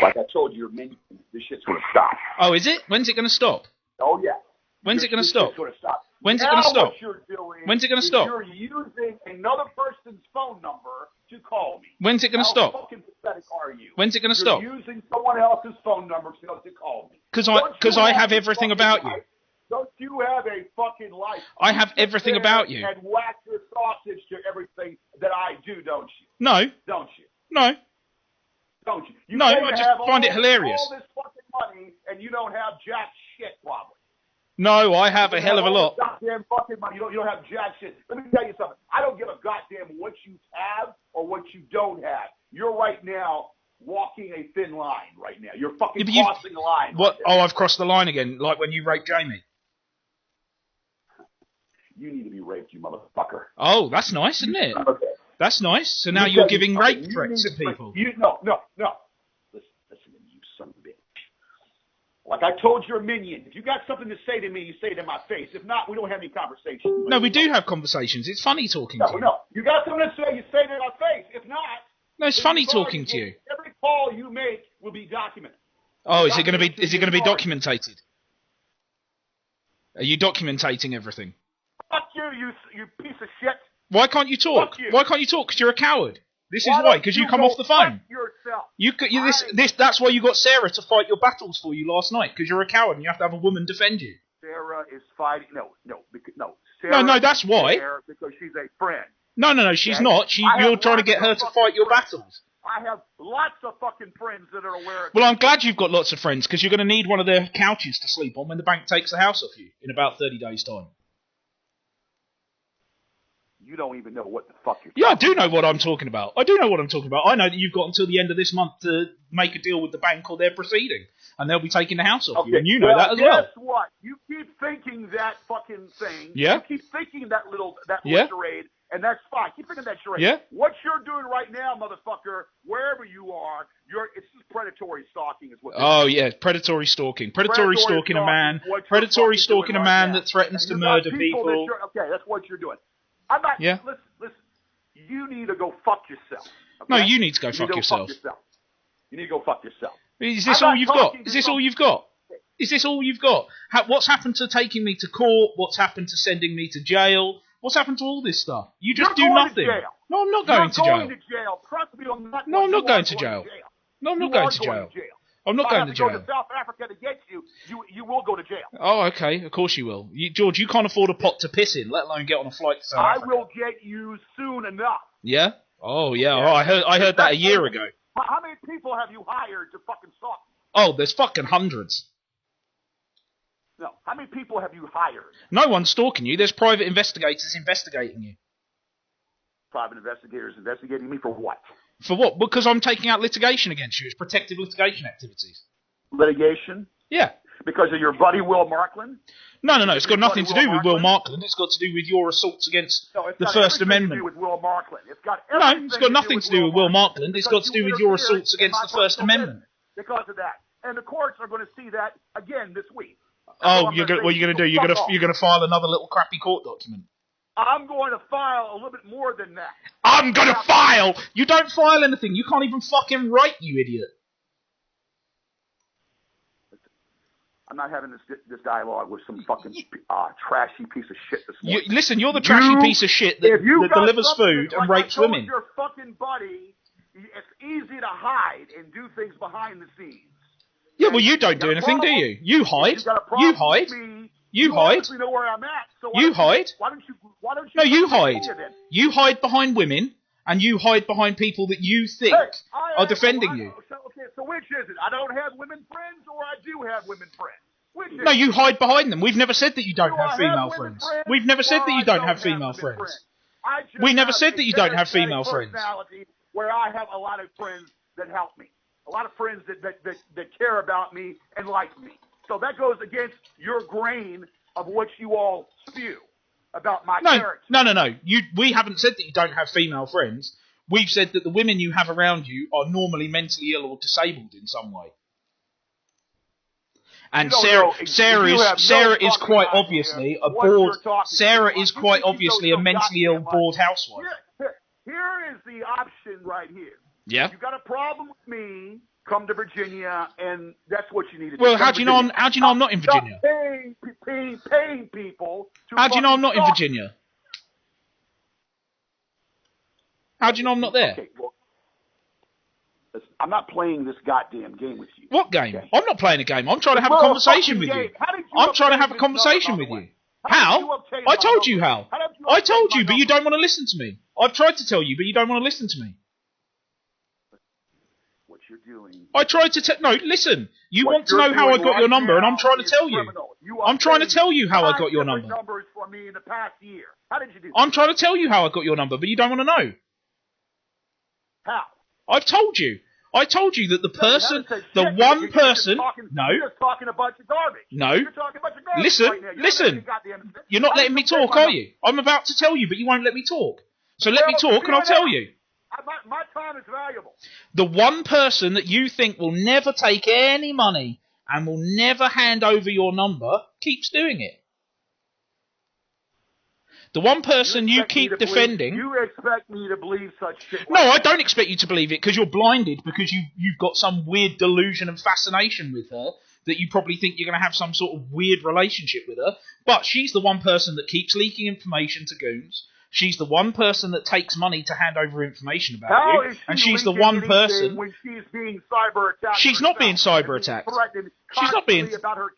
Like I told your minion, this shit's gonna stop. Oh, is it? When's it gonna stop? Oh yeah. When's it gonna stop? When's it Now gonna stop? What you're doing When's it gonna stop? You're using another person's phone number to call me. When's it gonna stop? How fucking pathetic are you? When's it gonna stop? You're using someone else's phone number to call me. Because I have everything about you. Don't you have a fucking life? I have everything about you. And whack your sausage to everything that I do, don't you? No. Don't you? No. Don't you? No, I just find it hilarious. All this fucking money, and you don't have jack shit, probably. No, I have a hell of a lot. Goddamn fucking money. You don't have jack shit. Let me tell you something. I don't give a goddamn what you have or what you don't have. You're right now walking a thin line right now. You're fucking crossing the line. What? Right, I've crossed the line again, like when you raped Jamie. You need to be raped, you motherfucker. Oh, that's nice, isn't it? Okay. That's nice. So now you're giving rape threats to people. No. Listen, you son of a bitch. Like I told your minion, if you got something to say to me, you say it in my face. If not, we don't have any conversations. No, we do have conversations. It's funny talking to you. No, you got something to say, you say it in my face. If not... No, it's funny talking to you. Every call you make will be documented. Oh, is it going to be documented? Are you documentating everything? Fuck you piece of shit. Why can't you talk? Why can't you talk? Because you're a coward. This is why. Because you come off the phone. That's why you got Sarah to fight your battles for you last night. Because you're a coward and you have to have a woman defend you. Sarah is fighting. No. Sarah no, that's why. Because she's a friend. No, she's not. You're trying to get her to fight your battles. I have lots of fucking friends that are aware of Well, I'm glad you've got lots of friends, because you're going to need one of their couches to sleep on when the bank takes the house off you in about 30 days' time. You don't even know what the fuck you're talking about. Yeah, I do know what I'm talking about. I know that you've got until the end of this month to make a deal with the bank or they're proceeding, and they'll be taking the house off you, and you know that as well. Guess what? You keep thinking that fucking thing. Yeah. You keep thinking that little yeah. charade. And that's fine. Keep thinking that charade. Yeah. What you're doing right now, motherfucker, wherever you are, it's just predatory stalking is what. Oh yeah, predatory stalking. Predatory stalking a man. Predatory stalking a man that threatens to murder people. Okay, that's what you're doing. I'm not. Yeah. Listen. You need to go fuck yourself. Okay? No, you need to go fuck yourself. You need to go fuck yourself. Is this all you've got? Is this all you've got? Is this all you've got? What's happened to taking me to court? What's happened to sending me to jail? What's happened to all this stuff? You just do nothing. No, I'm not going to jail. You're going to jail. Trust me on that. No, I'm not going to jail. No, I'm not going to jail. I'm not going to jail. If I have to go to South Africa to get you, you will go to jail. Oh, okay. Of course you will. George, you can't afford a pot to piss in, let alone get on a flight to South Africa. I will get you soon enough. Yeah? Oh, yeah. Oh, I heard that a year ago. How many people have you hired to fucking stalk me? Oh, there's fucking hundreds. No. How many people have you hired? No one's stalking you. There's private investigators investigating you. Private investigators investigating me for what? For what? Because I'm taking out litigation against you. It's protective litigation activities. Litigation? Yeah. Because of your buddy Will Markland? No. It's got nothing to do with Will Markland. It's got to do with your assaults against the First Amendment. To do with Will Markland. It's got nothing to do with Will Markland. It's got to do with your assaults against the First Amendment. Because of that. And the courts are going to see that again this week. Oh, what are you going to do? You're going to file another little crappy court document. I'm going to file a little bit more than that. I'm going to file! You don't file anything. You can't even fucking write, you idiot. I'm not having this dialogue with some fucking trashy piece of shit this morning. Listen, you're the trashy piece of shit that delivers food and rapes women. Your fucking buddy, it's easy to hide and do things behind the scenes. Yeah, well, you don't do anything, do you? You hide. You hide. You hide. You know where I'm at. So you hide. Why don't you? No, you hide. You hide behind women, and you hide behind people that you think are defending you. So which is it? I don't have women friends, or I do have women friends? No, you hide behind them. We've never said that you don't have female friends. We've never said that you don't have female friends. We never said that you don't have female friends. Where I have a lot of friends that help me. A lot of friends that care about me and like me. So that goes against your grain of what you all spew about my character. No. We haven't said that you don't have female friends. We've said that the women you have around you are normally mentally ill or disabled in some way. And Sarah is quite obviously a bored. Sarah is quite obviously a mentally ill, bored housewife. Here is the option right here. Yeah. You got a problem with me, come to Virginia, and that's what you need to do. Well, how do you know I'm not in Virginia? Paying people to How do you know I'm not in talk. Virginia? How do you know I'm not there? Okay, well, listen, I'm not playing this goddamn game with you. What game? Okay? I'm not playing a game. I'm trying to have a conversation with you. I'm trying to have a conversation with you. How? I told you how. I told you, but you don't want to listen to me. I've tried to tell you, but you don't want to listen to me. What you're doing. I tried to tell. No, listen. You want to know how I got your number, and I'm trying to tell you. I'm trying to tell you how I got your number. Numbers for me in the past year. How did you do that? I'm trying to tell you how I got your number, but you don't want to know. How? I've told you. I told you that the person, the one person. No. You're just talking a bunch of garbage. No. You're talking a bunch of garbage Listen, right now. listen. You're not letting me talk, are you? I'm about to tell you, but you won't let me talk. So let me talk, and I'll tell you. My time is valuable. The one person that you think will never take any money and will never hand over your number keeps doing it. The one person you keep defending... You expect me to believe such shit? No, I don't expect you to believe it, because you're blinded, because you've got some weird delusion and fascination with her, that you probably think you're going to have some sort of weird relationship with her. But she's the one person that keeps leaking information to goons. She's the one person that takes money to hand over information about you. And she's the one person... when she's being cyber attacked? She's not being cyber attacked. She's not being...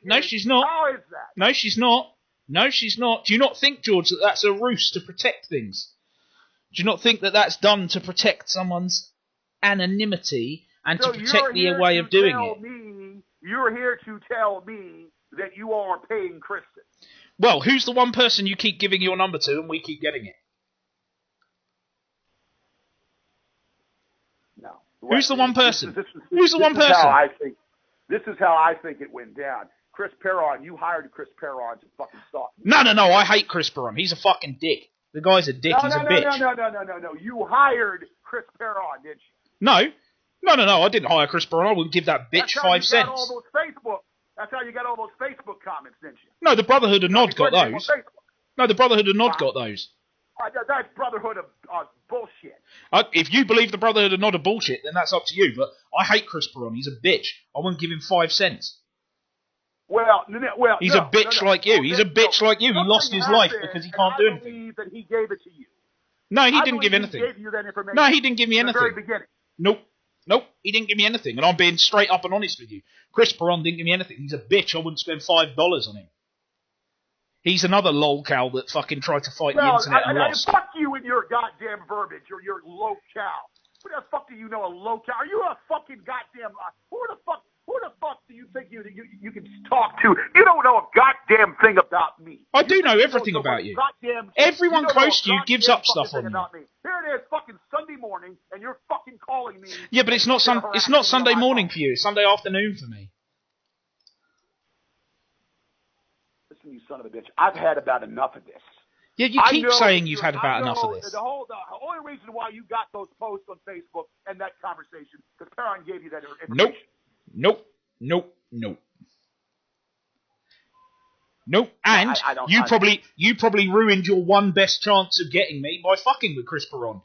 No, she's not. How is that? No, she's not. No, she's not. Do you not think, George, that that's a ruse to protect things? Do you not think that that's done to protect someone's anonymity and to protect their way of doing it? You're here to tell me that you are paying Kristen. Well, who's the one person you keep giving your number to and we keep getting it? No. Who's the one person? Who's the one person? This is how I think it went down. Chris Perron, you hired Chris Perron to fucking stalk me. No, I hate Chris Perron. He's a fucking dick. The guy's a dick. He's a bitch. No. You hired Chris Perron, didn't you? No. I didn't hire Chris Perron. I wouldn't give that bitch 5 cents. That's how you got all those Facebook comments, didn't you? No, the Brotherhood of Nod got those. No, the Brotherhood of Nod got those. That's Brotherhood of bullshit. If you believe the Brotherhood of Nod are bullshit, then that's up to you. But I hate Chris Perron. He's a bitch. I wouldn't give him 5 cents. He's a bitch like you. He's a bitch like you. He lost his life because he can't do anything. I believe that he gave it to you. No, he didn't give anything. He gave you that information. No, he didn't give me anything. At the very beginning. Nope, he didn't give me anything, and I'm being straight up and honest with you. Chris Perron didn't give me anything. He's a bitch. I wouldn't spend $5 on him. He's another lolcow that fucking tried to fight the internet and lost. Fuck you and your goddamn verbiage or your lolcow. Who the fuck do you know a lolcow? Are you a fucking goddamn... Who the fuck do you think you can talk to? You don't know a goddamn thing about me. I do know everything about you. Everyone close to you gives up stuff on you. Here it is, fucking Sunday morning, and you're fucking calling me. Yeah, but it's not Sunday morning for you. It's Sunday afternoon for me. Listen, you son of a bitch. I've had about enough of this. Yeah, you keep saying you've had about enough of this. The only reason why you got those posts on Facebook and that conversation, because Perron gave you that information. Nope. And you probably ruined your one best chance of getting me by fucking with Chris Perron.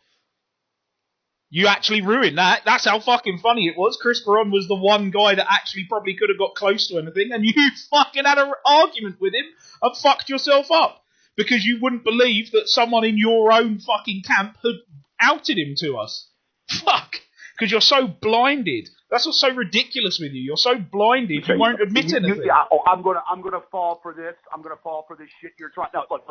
You actually ruined that. That's how fucking funny it was. Chris Perron was the one guy that actually probably could have got close to anything, and you fucking had an argument with him and fucked yourself up because you wouldn't believe that someone in your own fucking camp had outed him to us. Fuck. Because you're so blinded. That's what's so ridiculous with you. You're so blinded you won't admit anything. I'm gonna fall for this. I'm gonna fall for this shit you're trying. No, look.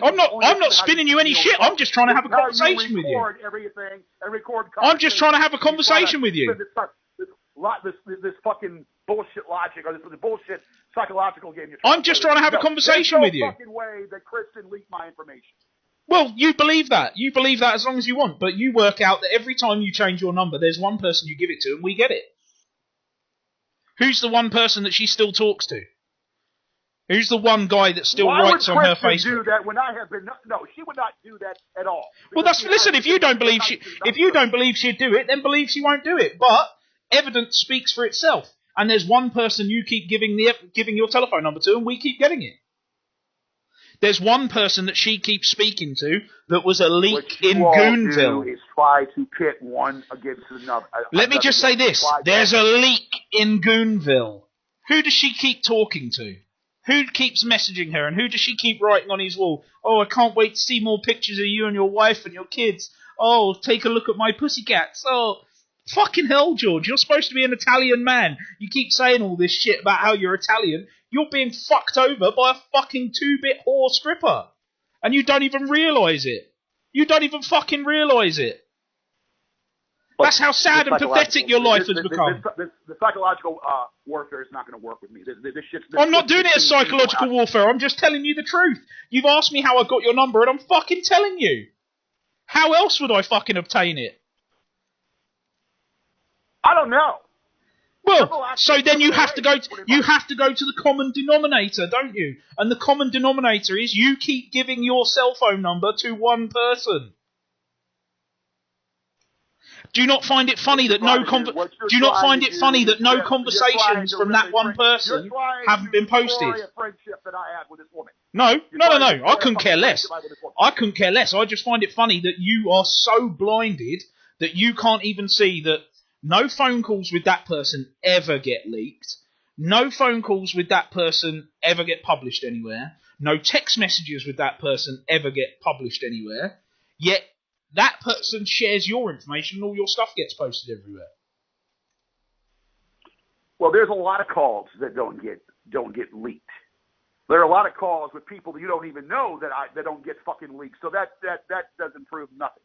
I'm not spinning you any shit. I'm just trying to have a conversation with you. Everything and record. I'm just trying to have a conversation with you. This fucking bullshit logic or this bullshit psychological game you're trying. I'm just trying to have a conversation with you. There's no fucking way that Kristen leaked my information. Well, you believe that. You believe that as long as you want, but you work out that every time you change your number, there's one person you give it to, and we get it. Who's the one person that she still talks to? Who's the one guy that still writes on her Facebook? Why would Kristen do that when I have been? No, she would not do that at all. Well, listen. If you don't believe she'd do it, then believe she won't do it. But evidence speaks for itself, and there's one person you keep giving your telephone number to, and we keep getting it. There's one person that she keeps speaking to that was a leak What you in all Goonville. do is try to pit one against another. Let me just say this. There's a leak in Goonville. Who does she keep talking to? Who keeps messaging her? And who does she keep writing on his wall? Oh, I can't wait to see more pictures of you and your wife and your kids. Oh, take a look at my pussycats. Oh, fucking hell, George. You're supposed to be an Italian man. You keep saying all this shit about how you're Italian. You're being fucked over by a fucking 2-bit whore stripper. And you don't even realise it. You don't even fucking realise it. That's how sad and pathetic your life has become. The psychological warfare is not going to work with me. I'm not doing it as psychological warfare. I'm just telling you the truth. You've asked me how I got your number, and I'm fucking telling you. How else would I fucking obtain it? I don't know. Well, so then you have to go to the common denominator, don't you? And the common denominator is you keep giving your cell phone number to one person. Do you not find it funny that no conversations from that one person haven't been posted? No. I couldn't care less. I just find it funny that you are so blinded that you can't even see that no phone calls with that person ever get leaked. No phone calls with that person ever get published anywhere. No text messages with that person ever get published anywhere. Yet that person shares your information and all your stuff gets posted everywhere. Well, there's a lot of calls that don't get leaked. There are a lot of calls with people that you don't even know that don't get fucking leaked. So that doesn't prove nothing.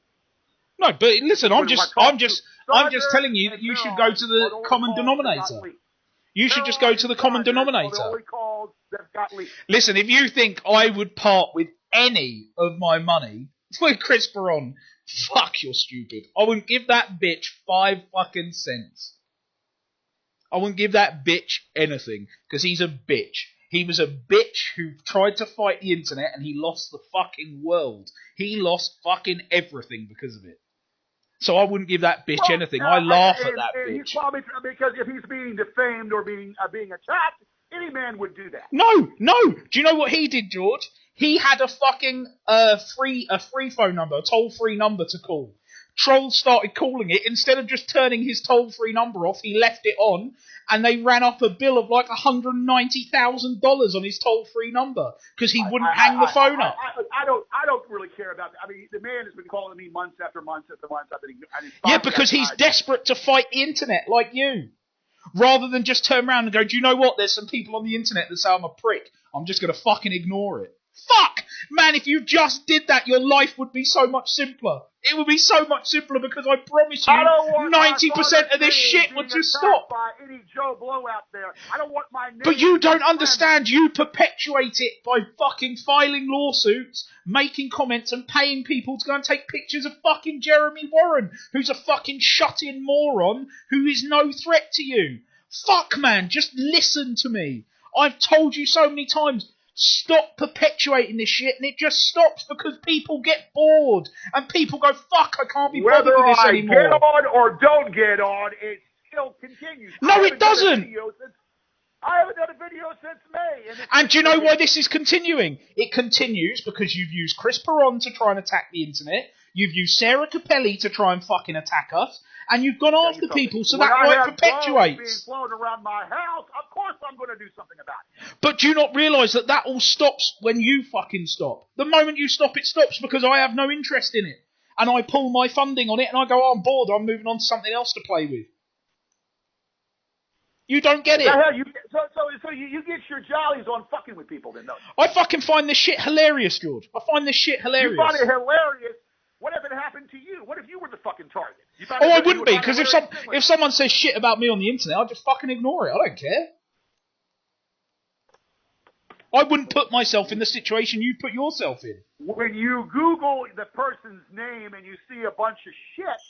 No, but listen, I'm just telling you that you should go to the common denominator. You should just go to the common denominator. Listen, if you think I would part with any of my money with Chris Perron, fuck, you're stupid. I wouldn't give that bitch 5 fucking cents. I wouldn't give that bitch anything, because he's a bitch. He was a bitch who tried to fight the internet and he lost the fucking world. He lost fucking everything because of it. So I wouldn't give that bitch anything. I laugh at that bitch. He's probably, because if he's being defamed or being attacked, any man would do that. No. Do you know what he did, George? He had a fucking free phone number, a toll-free number to call. Trolls started calling it. Instead of just turning his toll-free number off, he left it on, and they ran up a bill of like $190,000 on his toll-free number because he wouldn't hang the phone up. I don't really care about that. I mean, the man has been calling me months after months after months. Yeah, because he's desperate to fight the internet like you. Rather than just turn around and go, do you know what? There's some people on the internet that say I'm a prick. I'm just going to fucking ignore it. Fuck! Man, if you just did that, your life would be so much simpler. It would be so much simpler because I promise you 90% of this shit would just stop. By any Joe Blow out there. I don't want my name. But you don't understand. You perpetuate it by fucking filing lawsuits, making comments and paying people to go and take pictures of fucking Jeremy Warren, who's a fucking shut-in moron who is no threat to you. Fuck, man, just listen to me. I've told you so many times. Stop perpetuating this shit, and it just stops because people get bored, and people go, fuck, I can't be bothered with this anymore. Whether I get on or don't get on, it still continues. No, it doesn't. I haven't done a video since May. And do you know why this is continuing? It continues because you've used Chris Perron to try and attack the internet, you've used Sarah Capelli to try and fucking attack us, and you've gone after people, so that why it perpetuates. Being flown around my house, of course I'm going to do something about it. But do you not realise that all stops when you fucking stop? The moment you stop, it stops because I have no interest in it. And I pull my funding on it and I go, oh, I'm bored, I'm moving on to something else to play with. You don't get it. So you get your jollies on fucking with people then, don't you? I fucking find this shit hilarious, George. I find this shit hilarious. You find it hilarious? What if it happened to you? What if you were the fucking target? I wouldn't be, because if someone says shit about me on the internet, I'd just fucking ignore it. I don't care. I wouldn't put myself in the situation you put yourself in. When you Google the person's name and you see a bunch of shit,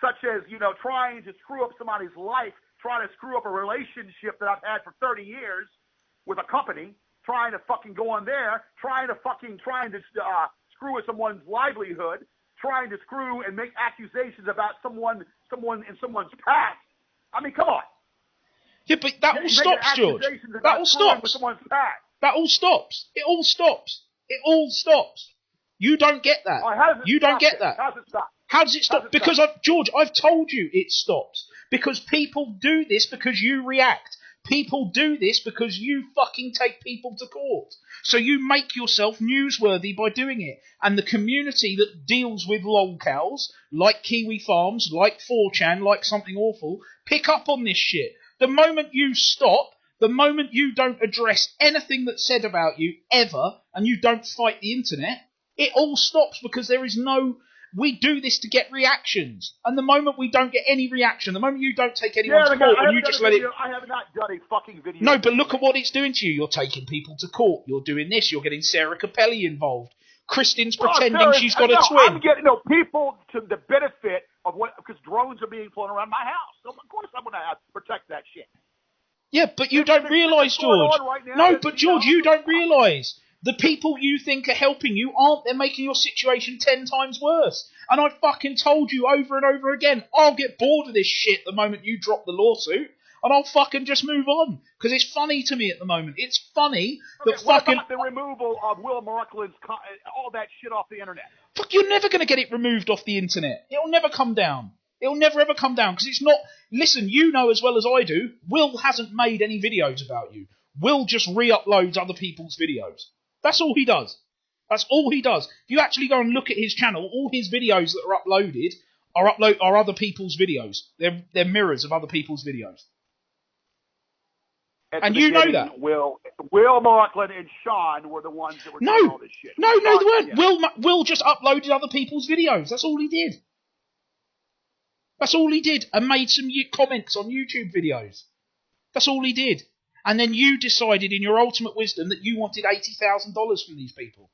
such as, trying to screw up somebody's life, trying to screw up a relationship that I've had for 30 years with a company, trying to fucking go on there, trying to screw with someone's livelihood, trying to screw and make accusations about someone in someone's past. I mean, come on. Yeah, but that all stops, George. That all stops. With someone's past. That all stops. It all stops. It all stops. You don't get that. You don't get that. How's it stop? How does it stop? Because, George, I've told you it stops. Because people do this because you react. People do this because you fucking take people to court. So you make yourself newsworthy by doing it. And the community that deals with lolcows, like Kiwi Farms, like 4chan, like Something Awful, pick up on this shit. The moment you stop, the moment you don't address anything that's said about you ever, and you don't fight the internet, it all stops because there is no... We do this to get reactions. And the moment we don't get any reaction, the moment you don't take anyone to court and you just let it... I have not done a fucking video. No, but look at what it's doing to you. You're taking people to court. You're doing this. You're getting Sarah Capelli involved. Kristen's pretending she's got a twin. I'm getting people to the benefit of what... Because drones are being flown around my house. So of course I'm going to have to protect that shit. Yeah, but you don't realise, George. No, but George, you don't realise. The people you think are helping you aren't. They're making your situation 10 times worse. And I've fucking told you over and over again, I'll get bored of this shit the moment you drop the lawsuit, and I'll fucking just move on. Because it's funny to me at the moment. It's funny that fucking... What about the removal of Will Markland's, all that shit off the internet? Fuck, you're never going to get it removed off the internet. It'll never come down. It'll never ever come down, because it's not... Listen, you know as well as I do, Will hasn't made any videos about you. Will just re-uploads other people's videos. That's all he does. That's all he does. If you actually go and look at his channel, all his videos that are uploaded are other people's videos. They're mirrors of other people's videos. And you know that. Will Markland and Sean were the ones that were doing all this shit. No, they weren't. Yeah. Will just uploaded other people's videos. That's all he did. That's all he did. And made some comments on YouTube videos. That's all he did. And then you decided in your ultimate wisdom that you wanted $80,000 from these people.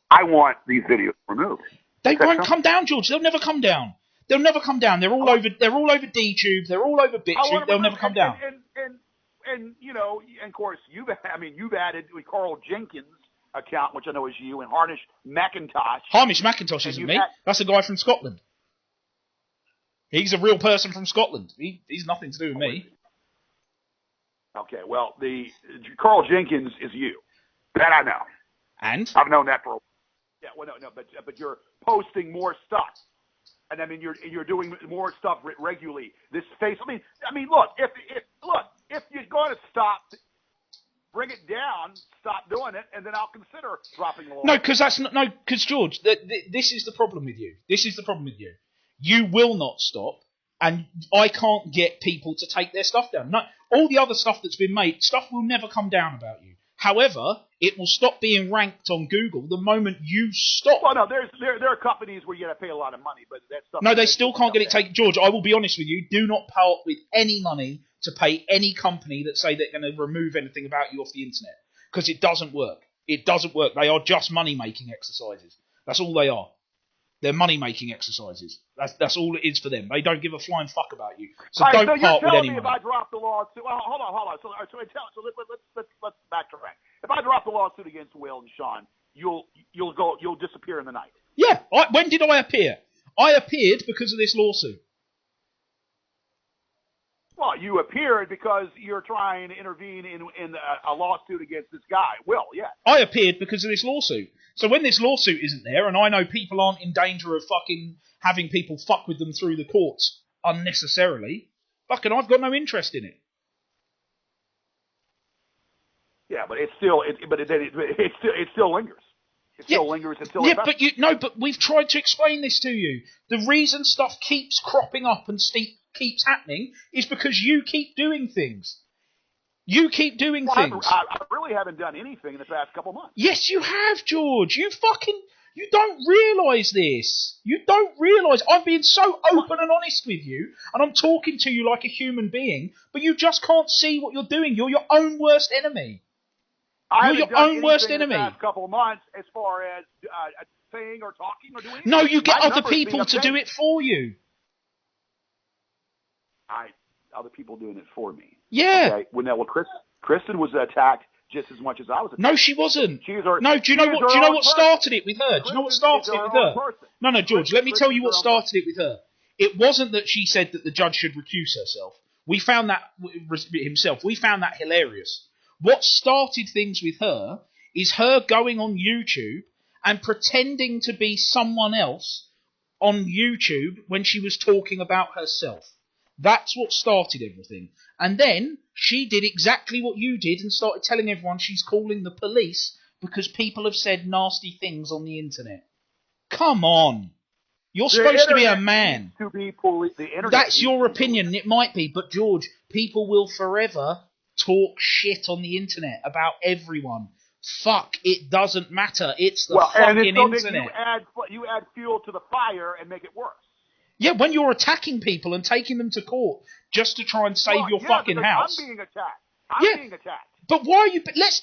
I want these videos removed. They won't come down, George. They'll never come down. They'll never come down. They're all over. They're all over DTube. They're all over BitTube. They'll never come down. And you know, and of course, you've added Carl Jenkins' account, which I know is you, and Hamish McIntosh. Hamish McIntosh isn't me. That's a guy from Scotland. He's a real person from Scotland. He's nothing to do with me. Okay, well, the Carl Jenkins is you. That I know. And? I've known that for a while. Yeah, well, no, but you're posting more stuff. And I mean, you're doing more stuff regularly. This face, I mean, look, if you're going to stop, bring it down, stop doing it, and then I'll consider dropping the law. No, because George, this is the problem with you. This is the problem with you. You will not stop, and I can't get people to take their stuff down. No, all the other stuff that's been made, stuff will never come down about you. However, it will stop being ranked on Google the moment you stop. Well, no, there are companies where you got to pay a lot of money, but that stuff. No, they still can't get it taken. George, I will be honest with you. Do not part with any money to pay any company that say they're going to remove anything about you off the internet, because it doesn't work. It doesn't work. They are just money-making exercises. That's all they are. They're money-making exercises. That's all it is for them. They don't give a flying fuck about you. So right, don't part with anyone. If I drop the lawsuit, well, hold on. So let's backtrack. If I drop the lawsuit against Will and Sean, you'll disappear in the night. Yeah. When did I appear? I appeared because of this lawsuit. Well, you appeared because you're trying to intervene in a lawsuit against this guy, Will. Yeah. I appeared because of this lawsuit. So when this lawsuit isn't there, and I know people aren't in danger of fucking having people fuck with them through the courts unnecessarily, fucking I've got no interest in it. Yeah, but it still lingers. It still lingers. It still but we've tried to explain this to you. The reason stuff keeps cropping up and keeps happening is because you keep doing things. You keep doing things. I really haven't done anything in the past couple months. Yes, you have, George. You don't realise this. You don't realise. I'm being so open and honest with you, and I'm talking to you like a human being, but you just can't see what you're doing. You're your own worst enemy. You're your own worst enemy. In the past couple of months, as far as saying or talking or doing anything. No, you get other people to do it for you. Other people doing it for me. Yeah. Okay. Well, Kristen was attacked just as much as I was attacked. No, she wasn't. Do you know what started it with her? Do you know what started it with her? No, George, let me tell you what started it with her. It wasn't that she said that the judge should recuse herself. We found that himself. We found that hilarious. What started things with her is her going on YouTube and pretending to be someone else on YouTube when she was talking about herself. That's what started everything. And then she did exactly what you did and started telling everyone she's calling the police because people have said nasty things on the internet. Come on. You're supposed to be a man. That's your opinion. It might be, but George, people will forever talk shit on the internet about everyone. Fuck, it doesn't matter. It's the fucking internet. You add fuel to the fire and make it worse. Yeah, when you're attacking people and taking them to court just to try and save your fucking house. I'm being attacked. I'm being attacked. But why are you... Let's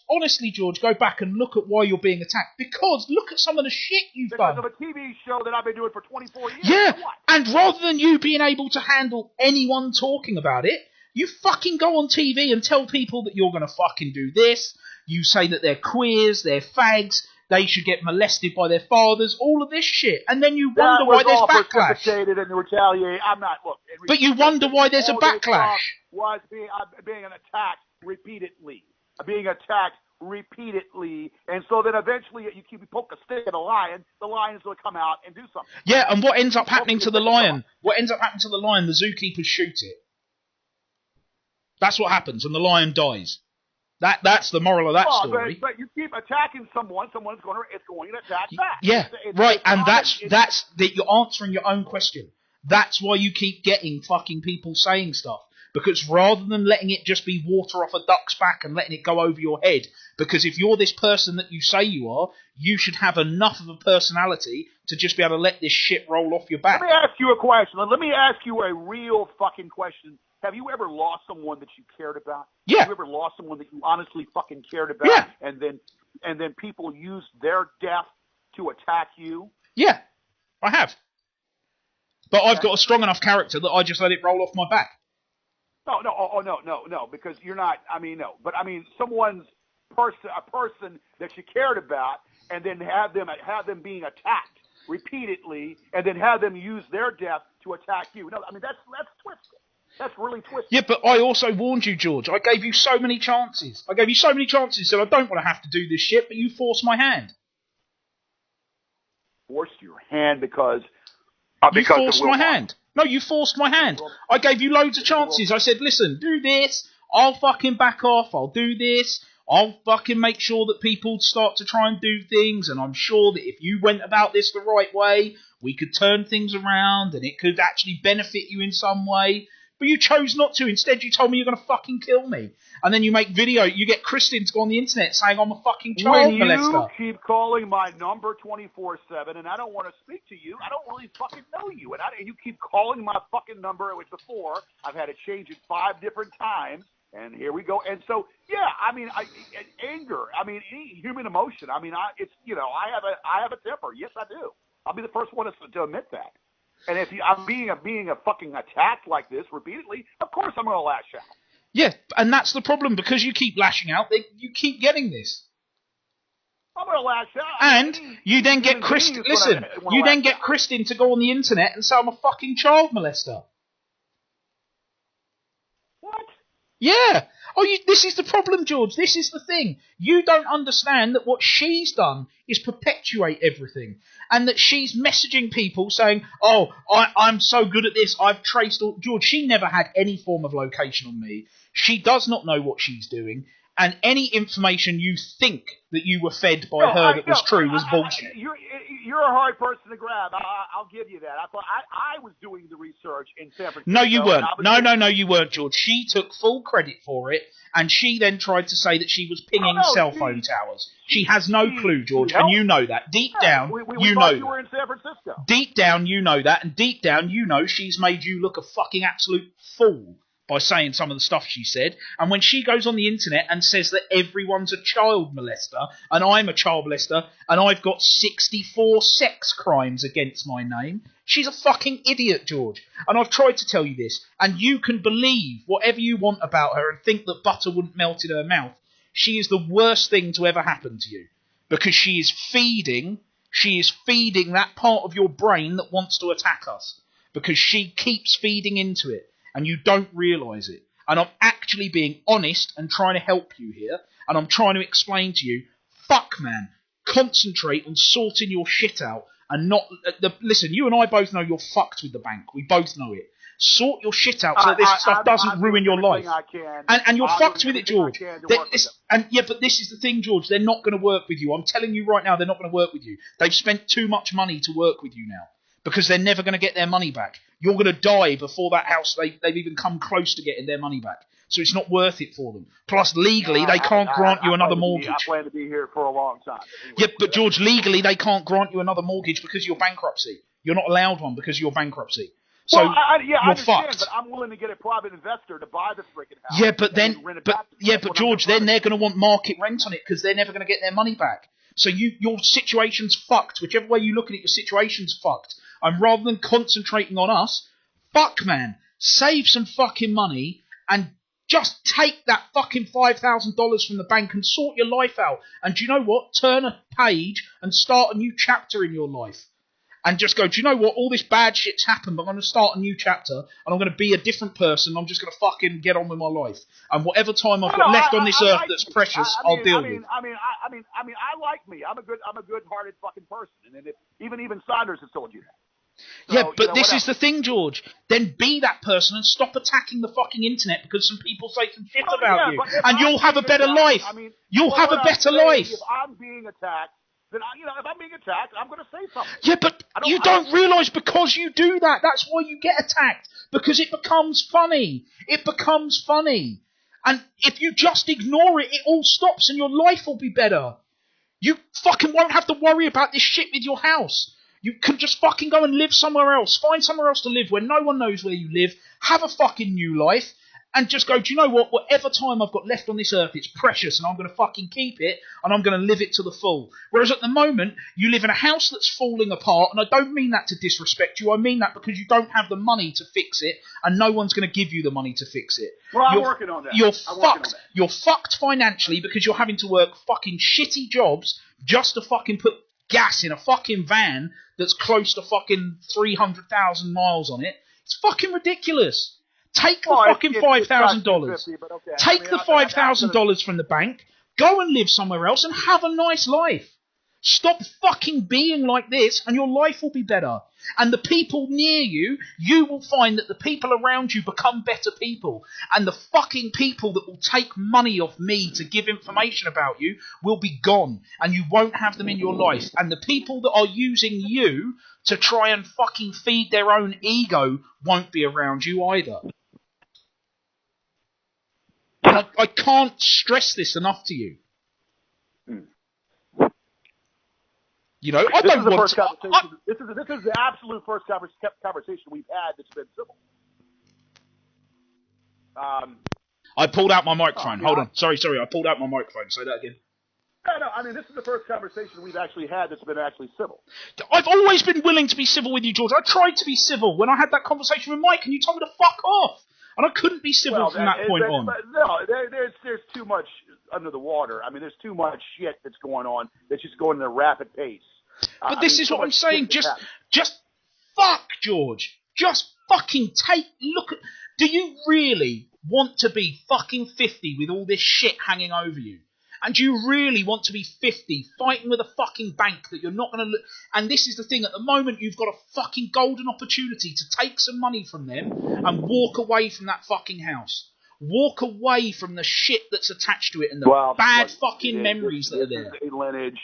honestly, George, go back and look at why you're being attacked. Because look at some of the shit you've done. Because of a TV show that I've been doing for 24 years. Yeah, and rather than you being able to handle anyone talking about it, you fucking go on TV and tell people that you're going to fucking do this. You say that they're queers, they're fags, they should get molested by their fathers, all of this shit. And then you wonder why there's backlash. And retaliate. I'm not, look. But you wonder why there's a backlash. Was being attacked repeatedly. And so then eventually you poke a stick at a lion, the lion's going to come out and do something. Yeah, and what ends up happening to the lion? What ends up happening to the lion? The zookeepers shoot it. That's what happens, and the lion dies. That's the moral of that story. But you keep attacking someone's going to attack back. Yeah, right, and that's you're answering your own question. That's why you keep getting fucking people saying stuff. Because rather than letting it just be water off a duck's back and letting it go over your head, because if you're this person that you say you are, you should have enough of a personality to just be able to let this shit roll off your back. Let me ask you a question. Let me ask you a real fucking question. Have you ever lost someone that you cared about? Yeah. Have you ever lost someone that you honestly fucking cared about? Yeah. And then people use their death to attack you? Yeah, I have. But I've got a strong enough character that I just let it roll off my back. No, because you're not, but someone's a person that you cared about, and then have them being attacked repeatedly, and then have them use their death to attack you. No, that's twisted. That's really twisted. Yeah, but I also warned you, George. I gave you so many chances. Said I don't want to have to do this shit, but you forced my hand. Forced your hand because you forced my hand. No, you forced my hand. I gave you loads of chances. I said, listen, do this. I'll fucking back off. I'll do this. I'll fucking make sure that people start to try and do things. And I'm sure that if you went about this the right way, we could turn things around and it could actually benefit you in some way. But you chose not to. Instead, you told me you're going to fucking kill me. And then you make video. You get Kristen to go on the internet saying I'm a fucking child molester. When you keep calling my number 24/7 and I don't want to speak to you, I don't really fucking know you. And you keep calling my fucking number. It was before. I've had it change it 5 different times. And here we go. And so, yeah, anger. Any human emotion. I have a temper. Yes, I do. I'll be the first one to admit that. And if I'm being a fucking attacked like this repeatedly, of course I'm going to lash out. Yeah, and that's the problem. Because you keep lashing out, you keep getting this. I'm going to lash out. And you then get Kristen. Listen, you then get Kristen to go on the internet and say I'm a fucking child molester. What? Yeah. This is the problem, George. This is the thing. You don't understand that what she's done is perpetuate everything. And that she's messaging people saying, I'm so good at this. I've traced all... George, she never had any form of location on me. She does not know what she's doing. And any information you think that you were fed by her that was true was bullshit. You're a hard person to grab. I'll give you that. I was doing the research in San Francisco. No, you weren't. No, you weren't, George. She took full credit for it, and she then tried to say that she was pinging cell phone towers. She has no clue, George, and you know that. Deep down, you know you were in San Francisco. Deep down, you know that, and deep down, you know she's made you look a fucking absolute fool by saying some of the stuff she said. And when she goes on the internet and says that everyone's a child molester, and I'm a child molester, and I've got 64 sex crimes against my name, she's a fucking idiot, George. And I've tried to tell you this, and you can believe whatever you want about her and think that butter wouldn't melt in her mouth. She is the worst thing to ever happen to you. Because she is feeding that part of your brain that wants to attack us. Because she keeps feeding into it. and you don't realise it. And I'm actually being honest and trying to help you here, and I'm trying to explain to you, fuck man, concentrate on sorting your shit out and not... listen, you and I both know you're fucked with the bank. We both know it. Sort your shit out so that this stuff doesn't ruin your life. And you're fucked with it, George. But this is the thing, George. They're not going to work with you. I'm telling you right now, they're not going to work with you. They've spent too much money to work with you now because they're never going to get their money back. You're going to die before that house they've even come close to getting their money back. So it's not worth it for them. Plus, legally, they can't grant you another mortgage. I plan to be here for a long time. Anyway, yeah, but George, legally, they can't grant you another mortgage because of your bankruptcy. You're not allowed one because of your bankruptcy. So well, I understand, fucked. But I'm willing to get a private investor to buy the freaking house. Yeah, but George, then they're going to want market rent on it because they're never going to get their money back. So your situation's fucked. Whichever way you look at it, your situation's fucked. And rather than concentrating on us, fuck man, save some fucking money and just take that fucking $5,000 from the bank and sort your life out. And do you know what? Turn a page and start a new chapter in your life. And just go, do you know what? All this bad shit's happened, but I'm going to start a new chapter, and I'm going to be a different person. I'm just going to fucking get on with my life. And whatever time I've got left on this earth that's precious, I'll deal with. I like me. I'm a good-hearted fucking person, and even Saunders has told you that. So, yeah, but this is the thing, George. Then be that person and stop attacking the fucking internet because some people say some shit about you, and you'll have a better life. You'll have a better life. If I'm being attacked. Then, if I'm being attacked, I'm going to say something. Yeah, but you don't realise because you do that. That's why you get attacked. Because it becomes funny. It becomes funny. And if you just ignore it, it all stops and your life will be better. You fucking won't have to worry about this shit with your house. You can just fucking go and live somewhere else. Find somewhere else to live where no one knows where you live. Have a fucking new life. And just go, do you know what? Whatever time I've got left on this earth, it's precious, and I'm going to fucking keep it, and I'm going to live it to the full. Whereas at the moment, you live in a house that's falling apart, and I don't mean that to disrespect you. I mean that because you don't have the money to fix it, and no one's going to give you the money to fix it. Well, I'm working on that. You're fucked. You're fucked financially because you're having to work fucking shitty jobs just to fucking put gas in a fucking van that's close to fucking 300,000 miles on it. It's fucking ridiculous. Take the fucking $5,000. Take the $5,000 from the bank, go and live somewhere else and have a nice life. Stop fucking being like this and your life will be better. And the people near you, you will find that the people around you become better people. And the fucking people that will take money off me to give information about you will be gone. And you won't have them in your life. And the people that are using you to try and fucking feed their own ego won't be around you either. And I can't stress this enough to you. You know, I don't want to... This is the absolute first conversation we've had that's been civil. I pulled out my microphone. Hold on. Sorry. I pulled out my microphone. Say that again. No, I mean, this is the first conversation we've actually had that's been actually civil. I've always been willing to be civil with you, George. I tried to be civil when I had that conversation with Mike, and you told me to fuck off. And I couldn't be civil from that point on. No, there's too much under the water. I mean, there's too much shit that's going on that's just going at a rapid pace. But this is what I'm saying. Just fuck, George. Just fucking look at... Do you really want to be fucking 50 with all this shit hanging over you? And do you really want to be 50 fighting with a fucking bank that you're not going to look... And this is the thing, at the moment you've got a fucking golden opportunity to take some money from them and walk away from that fucking house. Walk away from the shit that's attached to it and the bad fucking memories that are there. A lineage.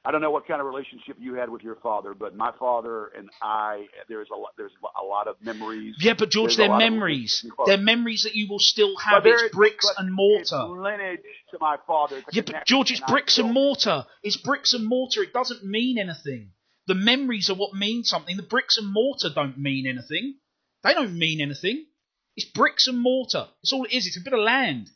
I don't know what kind of relationship you had with your father, but my father and I, there's a lot of memories. Yeah, but George, they're memories. They're memories that you will still have. It's bricks and mortar. It's lineage to my father. Yeah, but George, it's bricks and mortar. It's bricks and mortar. It doesn't mean anything. The memories are what mean something. The bricks and mortar don't mean anything. They don't mean anything. It's bricks and mortar. That's all it is. It's a bit of land.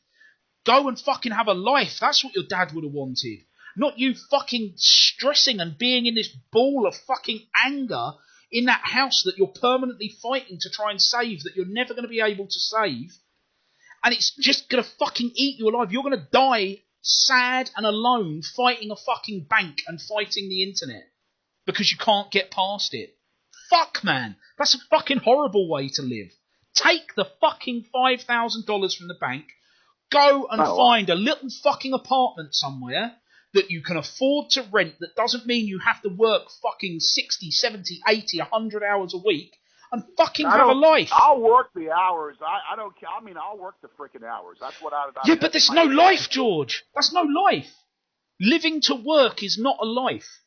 Go and fucking have a life. That's what your dad would have wanted. Not you fucking stressing and being in this ball of fucking anger in that house that you're permanently fighting to try and save, that you're never going to be able to save. And it's just going to fucking eat you alive. You're going to die sad and alone fighting a fucking bank and fighting the internet because you can't get past it. Fuck, man. That's a fucking horrible way to live. Take the fucking $5,000 from the bank, go and find a little fucking apartment somewhere that you can afford to rent that doesn't mean you have to work fucking 60, 70, 80, 100 hours a week and fucking have a life. I'll work the hours. I don't care. I mean, I'll work the freaking hours. That's what I... Yeah, but there's no life, George. That's no life. Living to work is not a life.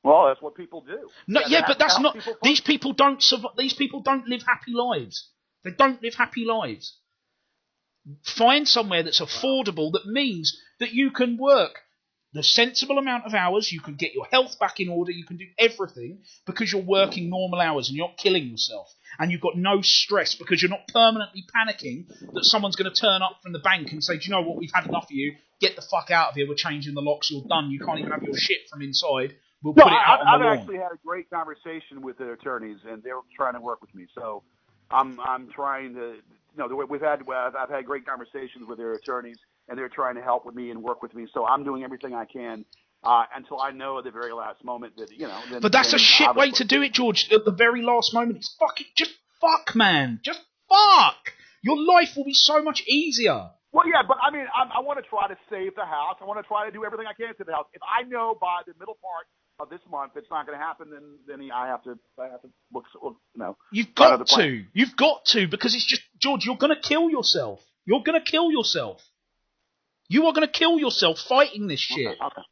Well, that's what people do. No, yeah, but that's not... These people don't live happy lives. They don't live happy lives. Find somewhere that's affordable that means that you can work the sensible amount of hours, you can get your health back in order, you can do everything because you're working normal hours and you're not killing yourself. And you've got no stress because you're not permanently panicking that someone's going to turn up from the bank and say, do you know what, we've had enough of you, get the fuck out of here, we're changing the locks, you're done, you can't even have your shit from inside, we'll put it out on the lawn. I've actually had a great conversation with the attorneys and they're trying to work with me. So I'm trying to... No, I've had great conversations with their attorneys, and they're trying to help with me and work with me. So I'm doing everything I can until I know at the very last moment that, you know. But that's a shit way to do it, George. At the very last moment, it's fucking just fuck, man. Just fuck. Your life will be so much easier. Well, yeah, but I mean, I want to try to save the house. I want to try to do everything I can to save the house. If I know by the middle part of this month it's not going to happen, then I have to look, you know. You've got to, because it's just, George, you're going to kill yourself. You're going to kill yourself. You are going to kill yourself fighting this shit. Okay.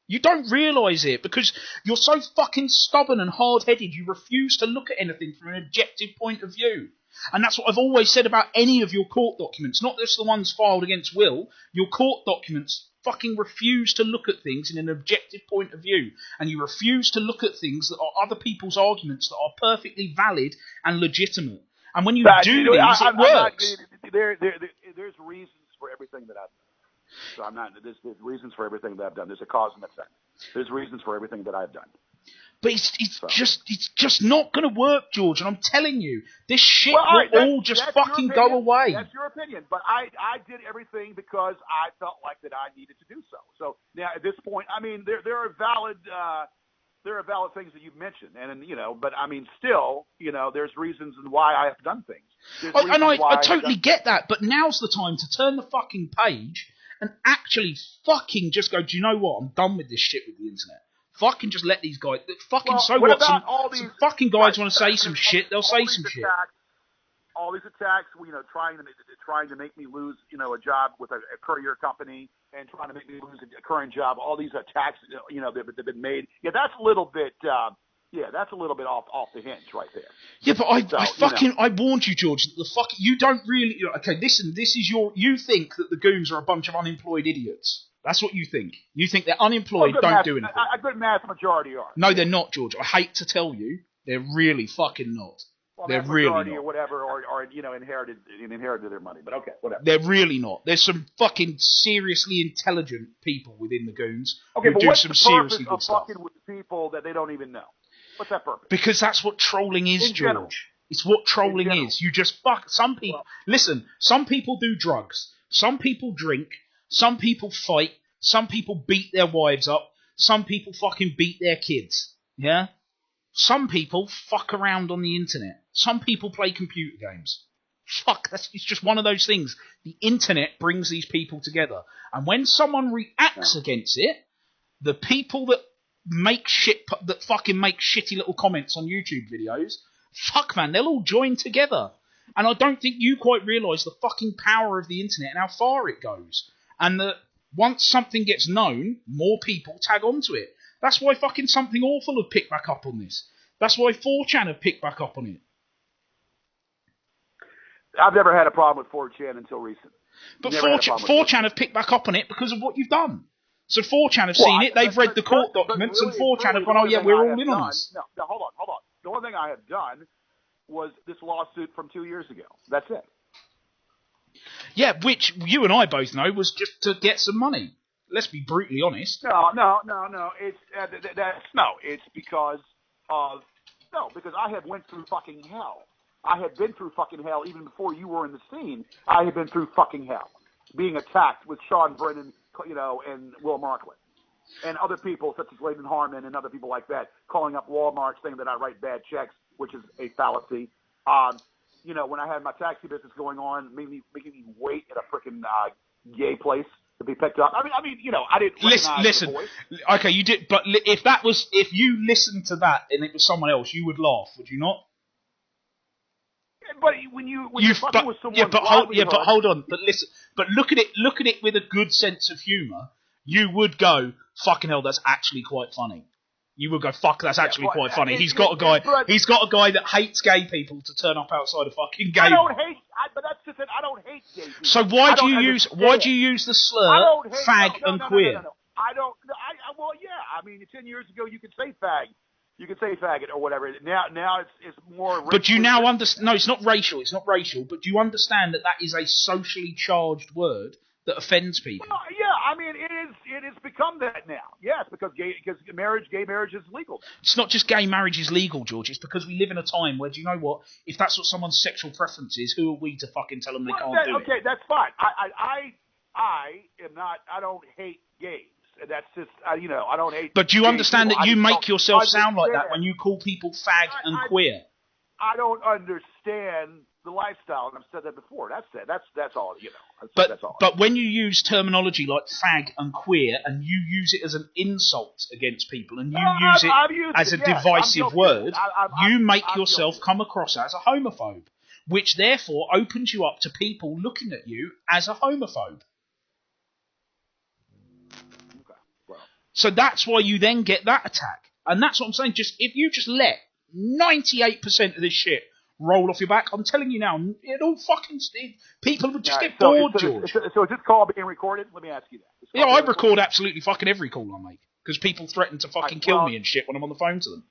You don't realise it because you're so fucking stubborn and hard-headed. You refuse to look at anything from an objective point of view. And that's what I've always said about any of your court documents, not just the ones filed against Will. Your court documents fucking refuse to look at things in an objective point of view. And you refuse to look at things that are other people's arguments that are perfectly valid and legitimate. And when you do these, it works. There's reasons for everything that I've done. So I'm not. There's reasons for everything that I've done. There's a cause and effect. There's reasons for everything that I've done. But it's just not going to work, George. And I'm telling you, this shit will all just fucking go away. That's your opinion. But I did everything because I felt like that I needed to do so. So now at this point, I mean, there are valid things that you've mentioned, and you know, but I mean, still, you know, there's reasons why I have done things. And I totally get that. But now's the time to turn the fucking page and actually fucking just go, do you know what? I'm done with this shit with the internet. Fucking just let these guys... Fucking so what? Some fucking guys want to say some shit, they'll say some shit. All these attacks, you know, trying to make me lose, you know, a job with a courier company and trying to make me lose a current job. All these attacks, you know, they've been made. Yeah, that's a little bit... that's a little bit off the hinge right there. Yeah, but I warned you, George. You don't really... Okay, listen, this is you think that the goons are a bunch of unemployed idiots. That's what you think. You think they're unemployed, don't do anything. A good mass majority are. No, they're not, George. I hate to tell you, they're really fucking not. Well, they're really not. Or whatever, or you know, inherited their money. But okay, whatever. They're really not. There's some fucking seriously intelligent people within the goons who do what's some the seriously good stuff. Fucking with people that they don't even know. What's that purpose? Because that's what trolling is, In George. general. It's what trolling is. You just fuck. Some people... Listen, some people do drugs. Some people drink. Some people fight. Some people beat their wives up. Some people fucking beat their kids. Yeah? Some people fuck around on the internet. Some people play computer games. Fuck, it's just one of those things. The internet brings these people together. And when someone reacts against it, the people that fucking make shitty little comments on YouTube videos, fuck man, they'll all join together. And I don't think you quite realise the fucking power of the internet and how far it goes. And that once something gets known, more people tag onto it. That's why fucking Something Awful have picked back up on this. That's why 4chan have picked back up on it. I've never had a problem with 4chan until recent. But 4chan have picked back up on it because of what you've done. So 4chan have seen it, they've read the court documents, and 4chan have gone, oh yeah, we're all in on this. No, hold on. The only thing I have done was this lawsuit from 2 years ago. That's it. Yeah, which you and I both know was just to get some money. Let's be brutally honest. No. It's because I have went through fucking hell. I had been through fucking hell even before you were in the scene. I had been through fucking hell, being attacked with Sean Brennan, you know, and Will Markland, and other people such as Layden Harmon and other people like that, calling up Walmart saying that I write bad checks, which is a fallacy. When I had my taxi business going on, making me wait at a freaking gay place to be picked up. I mean, I didn't recognize the voice. Okay, you did, but if you listened to that and it was someone else, you would laugh, would you not? But when you're fucking with someone, but hold on. But listen, but look at it with a good sense of humour. You would go, fucking hell, that's actually quite funny. You would go, fuck, that's actually quite funny. He's got a guy that hates gay people to turn up outside a fucking gay. But that's just it. I don't hate gay people. So why do you use the slur fag and queer? No. Well, yeah. I mean, 10 years ago you could say fag. You could say faggot or whatever. Now it's more racial. But you now understand. No, it's not racial. It's not racial. But do you understand that is a socially charged word that offends people? Well, yeah, I mean, it has become that now. Yes, because gay marriage is legal. It's not just gay marriage is legal, George. It's because we live in a time where, do you know what? If that's what someone's sexual preference is, who are we to fucking tell them they can't do it? Okay, that's fine. I am not. I don't hate gays. That's just, I don't hate. But do you understand that you make yourself sound like that when you call people fag and queer? I don't understand the lifestyle, and I've said that before. That's it. That's all. That's all. But when you use terminology like fag and queer, and you use it as an insult against people, and you use it as a divisive word, you make yourself come across as a homophobe, which therefore opens you up to people looking at you as a homophobe. So that's why you then get that attack. And that's what I'm saying. If you just let 98% of this shit roll off your back, I'm telling you now, people would just get bored, George. So is this call being recorded? Let me ask you that. Yeah, I record absolutely fucking every call I make. Because people threaten to fucking kill me and shit when I'm on the phone to them.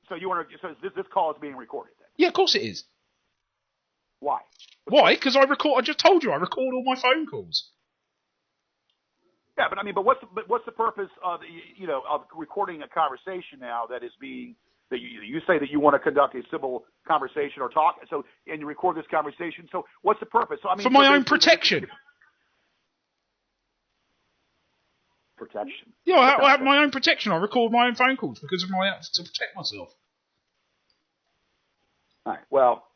So this call is being recorded then? Yeah, of course it is. Why? Why? Because I just told you, I record all my phone calls. Yeah, but what's the purpose of recording a conversation now that is being that you say that you want to conduct a civil conversation or talk, and you record this conversation. So what's the purpose? For my own protection. Protection. Yeah, I have my own protection. I record my own phone calls because of to protect myself. All right. Well.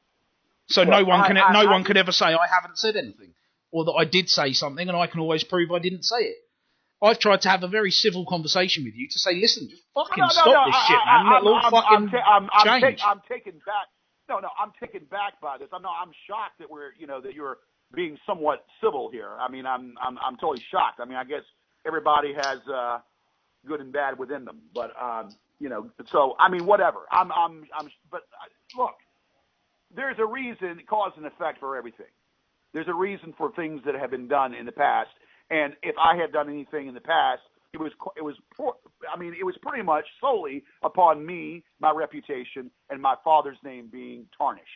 So no one can ever say I haven't said anything, or that I did say something, and I can always prove I didn't say it. I've tried to have a very civil conversation with you to say, listen, just fucking stop this shit, man. I'm taken back. I'm taken back by this. I'm shocked that that you're being somewhat civil here. I mean, I'm totally shocked. I mean, I guess everybody has good and bad within them, but So I mean, whatever. But look, there's a reason, cause and effect for everything. There's a reason for things that have been done in the past. And if I had done anything in the past, it was pretty much solely upon me, my reputation, and my father's name being tarnished.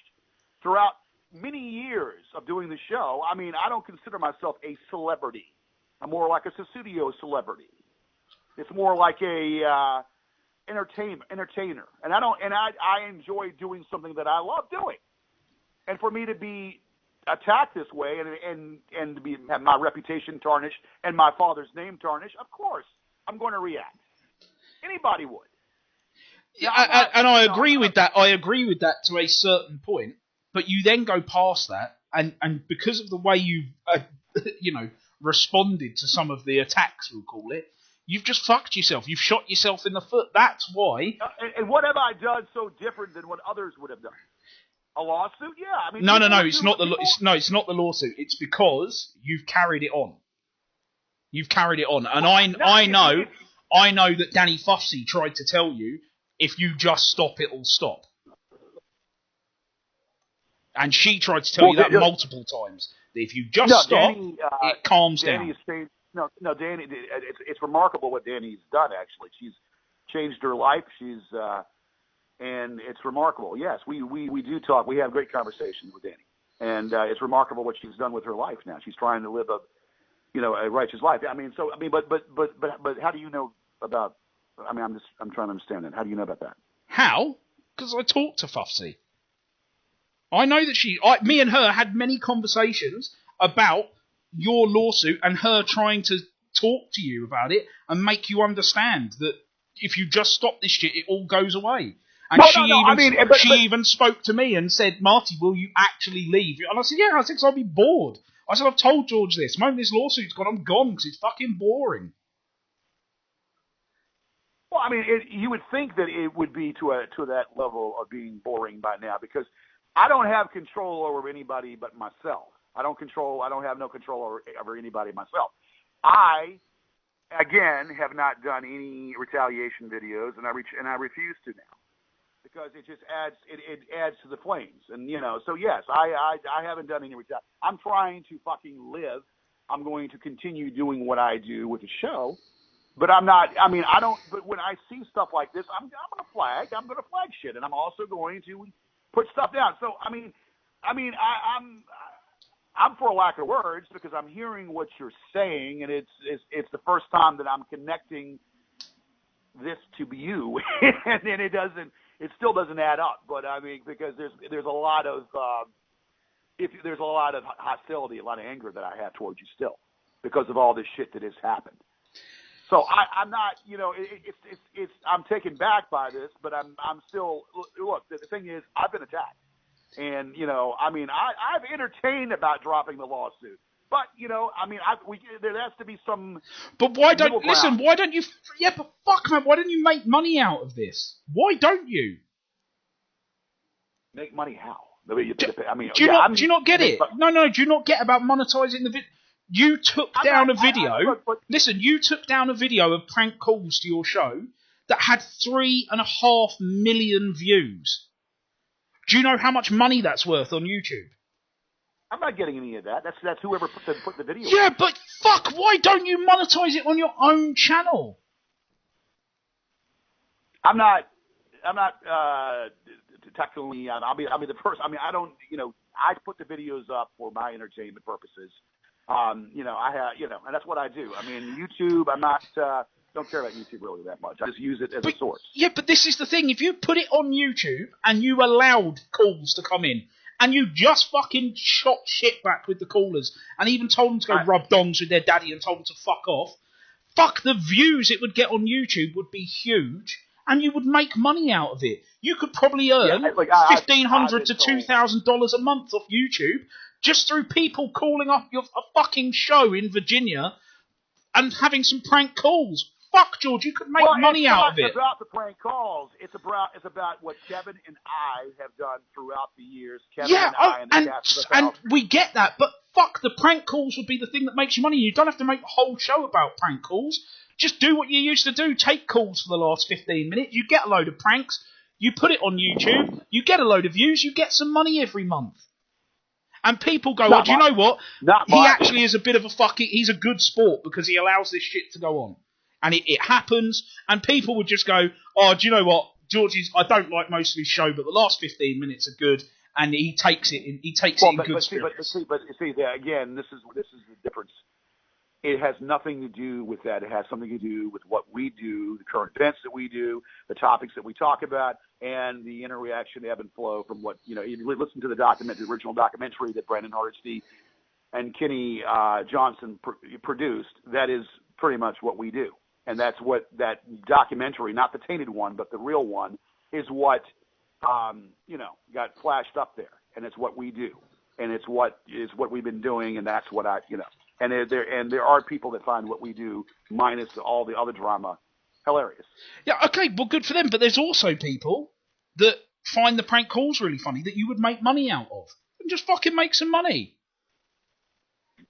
Throughout many years of doing the show, I mean, I don't consider myself a celebrity. I'm more like a studio celebrity. It's more like a entertainer, and I enjoy doing something that I love doing. And for me to be attacked this way and to have my reputation tarnished and my father's name tarnished, of course I'm going to react. Anybody would. Yeah, I agree with that. I agree with that to a certain point, but you then go past that, and because of the way you responded to some of the attacks, we'll call it, you've just fucked yourself. You've shot yourself in the foot. That's why. And what have I done so different than what others would have done? A lawsuit? Yeah, I mean. No. It's not the lawsuit. It's because you've carried it on. And I know that Danny Fuffsy tried to tell you, if you just stop, it'll stop. And she tried to tell you that multiple times. That if you just stop, it calms down. Danny. It's remarkable what Danny's done. Actually, she's changed her life. And it's remarkable. Yes, we do talk. We have great conversations with Danny, and it's remarkable what she's done with her life now. She's trying to live a righteous life. But how do you know about? I mean, I'm trying to understand that. How do you know about that? How? Because I talked to Fuffsy. I know that me and her had many conversations about your lawsuit and her trying to talk to you about it and make you understand that if you just stop this shit, it all goes away. And No, she no, no. even I mean, but she even spoke to me and said, "Marty, will you actually leave?" And I said, "Yeah." I said, "'Cause I'll be bored." I said, "I've told George this. The moment this lawsuit's gone, I'm gone because it's fucking boring." well, I mean, you would think that it would be to that level of being boring by now, because I don't have control over anybody but myself. I don't have no control over anybody myself. I, again, have not done any retaliation videos, and I refuse to now, because it just adds it adds to the flames. And so yes, I haven't done any retaliation. I'm trying to fucking live. I'm going to continue doing what I do with the show, but I'm not. I mean, I don't. But when I see stuff like this, I'm going to flag. I'm going to flag shit, and I'm also going to put stuff down. So I'm for a lack of words, because I'm hearing what you're saying, and it's the first time that I'm connecting this to you, and then it still doesn't add up. But I mean, because there's a lot of there's a lot of hostility, a lot of anger that I have towards you still, because of all this shit that has happened. So I'm not, I'm taken back by this, but I'm still, look, the thing is, I've been attacked. And, I've entertained about dropping the lawsuit. But, there has to be some. But why don't, listen, why don't you, yeah, but fuck, man, why don't you make money out of this? Why don't you? Make money how? Do you not get it? No, do you not get about monetizing the video? You took down a video. Listen, you took down a video of prank calls to your show that had 3.5 million views. Do you know how much money that's worth on YouTube? I'm not getting any of that. That's whoever put the video. Yeah, but fuck, why don't you monetize it on your own channel? I'm not technically. I'll be the first. I mean, I don't. I put the videos up for my entertainment purposes. I have, and that's what I do. I mean, YouTube, I'm not, don't care about YouTube really that much. I just use it as a source. Yeah, but this is the thing. If you put it on YouTube and you allowed calls to come in, and you just fucking shot shit back with the callers, and even told them to go rub dongs with their daddy and told them to fuck off, fuck, the views it would get on YouTube would be huge, and you would make money out of it. You could probably earn $1,500 to $2,000 a month off YouTube, just through people calling up a fucking show in Virginia and having some prank calls. Fuck, George, you could make money out of it. It's not about the prank calls. It's about what Kevin and I have done throughout the years. And we get that, but fuck, the prank calls would be the thing that makes you money. You don't have to make a whole show about prank calls. Just do what you used to do. Take calls for the last 15 minutes. You get a load of pranks. You put it on YouTube. You get a load of views. You get some money every month. And people go, do you know what? He actually is a bit of a he's a good sport because he allows this shit to go on. And it happens, and people would just go, oh, do you know what? I don't like most of his show, but the last 15 minutes are good, and he takes it in good spirits. But see, again, this is the difference. It has nothing to do with that. It has something to do with what we do, the current events that we do, the topics that we talk about, and the interaction, ebb and flow from what, you listen to the original documentary that Brandon Hardesty and Kenny Johnson produced. That is pretty much what we do. And that's what that documentary, not the tainted one, but the real one, is what, got flashed up there. And it's what we do. And it's what we've been doing, and that's what And there are people that find what we do, minus all the other drama, hilarious. Yeah, okay, well, good for them. But there's also people that find the prank calls really funny that you would make money out of. And just fucking make some money.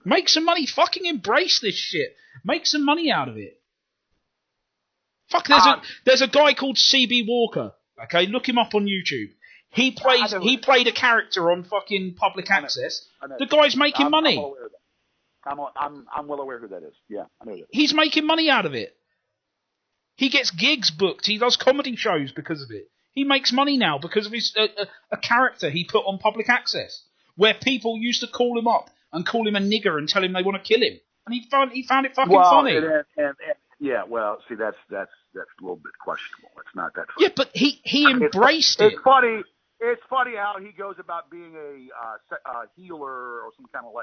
Make some money. Fucking embrace this shit. Make some money out of it. Fuck, there's a guy called CB Walker. Okay, look him up on YouTube. He played a character on fucking Public Access. The guy's making money. I'm well aware who that is. Yeah, I know that. He's making money out of it. He gets gigs booked. He does comedy shows because of it. He makes money now because of his a character he put on Public Access, where people used to call him up and call him a nigger and tell him they want to kill him, and he found it fucking funny. Yeah, well, see, that's a little bit questionable. It's not that funny. Yeah, but he embraced it. It's funny. It's funny how he goes about being a healer or some kind of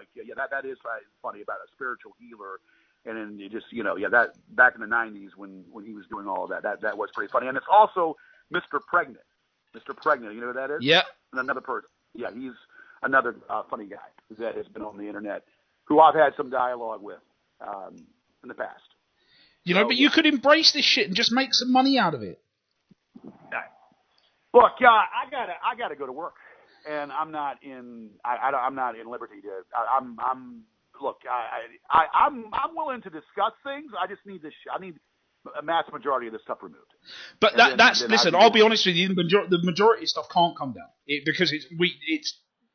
that is funny about a spiritual healer, and then you just that back in the 90s when he was doing all of that was pretty funny, and it's also Mr. Pregnant. Mr. Pregnant. You know who that is? Yeah. And another person. Yeah, he's another funny guy that has been on the internet, who I've had some dialogue with in the past. You know, but you could embrace this shit and just make some money out of it. Look, I gotta go to work, and I'm not in liberty to. I'm willing to discuss things. I just need I need a mass majority of this stuff removed. But listen. I'll be honest with you. The majority of stuff can't come down because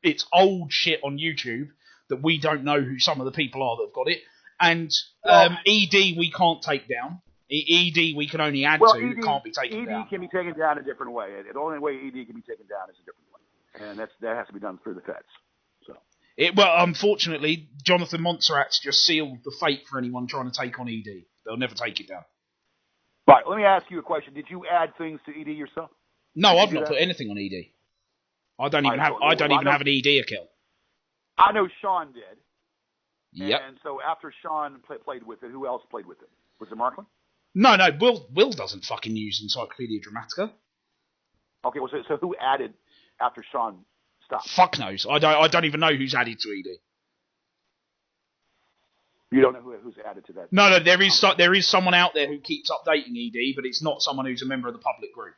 it's old shit on YouTube that we don't know who some of the people are that have got it. And ED we can't take down. ED we can only add to. It can't be taken down. ED can be taken down a different way. The only way ED can be taken down is a different way, and that has to be done through the feds. So. Unfortunately, Jonathan Montserrat's just sealed the fate for anyone trying to take on ED. They'll never take it down. Right. Let me ask you a question. Did you add things to ED yourself? No, I've not put anything on ED. I don't even have an ED account. I know Sean did. Yep. And so after Sean played with it, who else played with it? Was it Marklin? No. Will doesn't fucking use Encyclopedia Dramatica. Okay, well, so who added after Sean stopped? Fuck knows. I don't even know who's added to ED. You don't know who's added to that? No. There is someone out there who keeps updating ED, but it's not someone who's a member of the public group.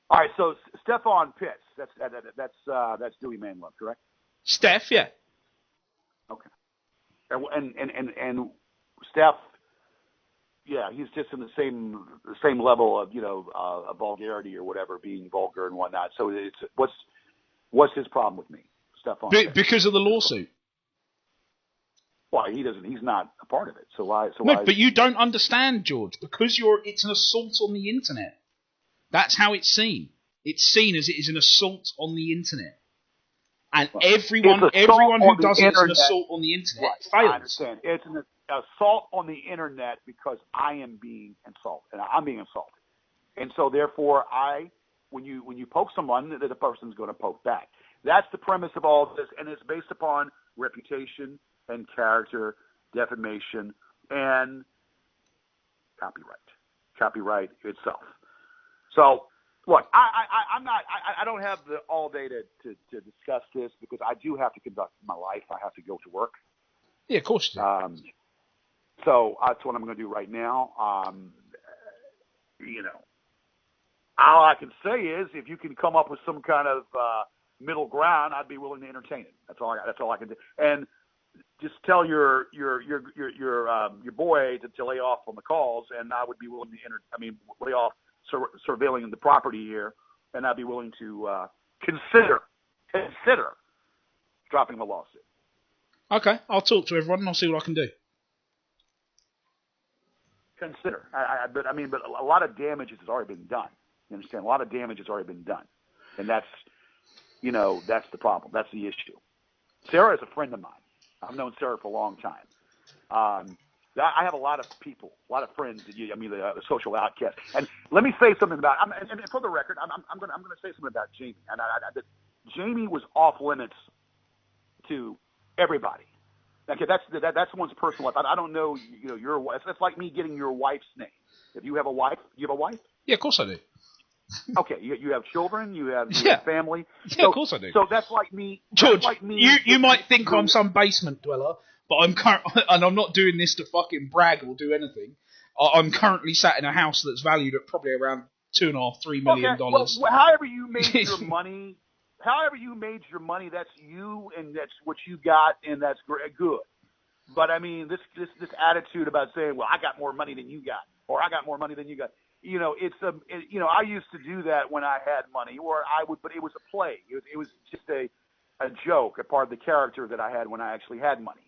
All right, so Stefan Pitts. That's Dewey Manlove, correct? Steph, yeah. Okay. And Steph, yeah, he's just in the same level of of vulgarity or whatever, being vulgar and whatnot. So what's his problem with me, Stefan? Because of the lawsuit. Well, he's not a part of it. So why? But you don't understand, George. Because it's an assault on the internet. That's how it's seen. It's seen as it is an assault on the internet. And everyone who does it is an assault on the internet fails. I understand. It's an assault on the internet because I am being insulted, and I'm being insulted. And so, therefore, when you poke someone, the person's going to poke back. That's the premise of all of this, and it's based upon reputation and character, defamation, and copyright itself. So. Look, I don't have all day to discuss this because I do have to conduct my life. I have to go to work. Yeah, of course you do. So that's what I'm going to do right now. All I can say is if you can come up with some kind of middle ground, I'd be willing to entertain it. That's all I can do. And just tell your boy to lay off on the calls, and I would be willing to lay off surveilling the property here, and I'd be willing to consider dropping the lawsuit. Okay, I'll talk to everyone and I'll see what I can do. Consider, but a lot of damage has already been done. You understand? A lot of damage has already been done, and that's the problem. That's the issue. Sarah is a friend of mine. I've known Sarah for a long time. I have a lot of people, a lot of friends. The social outcasts. And let me say something about. And for the record, I'm going to say something about Jamie. And Jamie was off limits to everybody. Okay, that's one's personal life. I don't know. Your wife. It's like me getting your wife's name. If you have a wife, you have a wife. Yeah, of course I do. Okay, you have children. You have family. Yeah, of course I do. So that's like me. George, like me, you might think I'm some basement dweller. But I'm not doing this to fucking brag or do anything. I'm currently sat in a house that's valued at probably around $2.5–3 million. Well, however you made your money, that's you, and that's what you got, and that's good. But this attitude about saying, well, I got more money than you got, or I got more money than you got. I used to do that when I had money, but it was a play. It was just a joke, a part of the character that I had when I actually had money.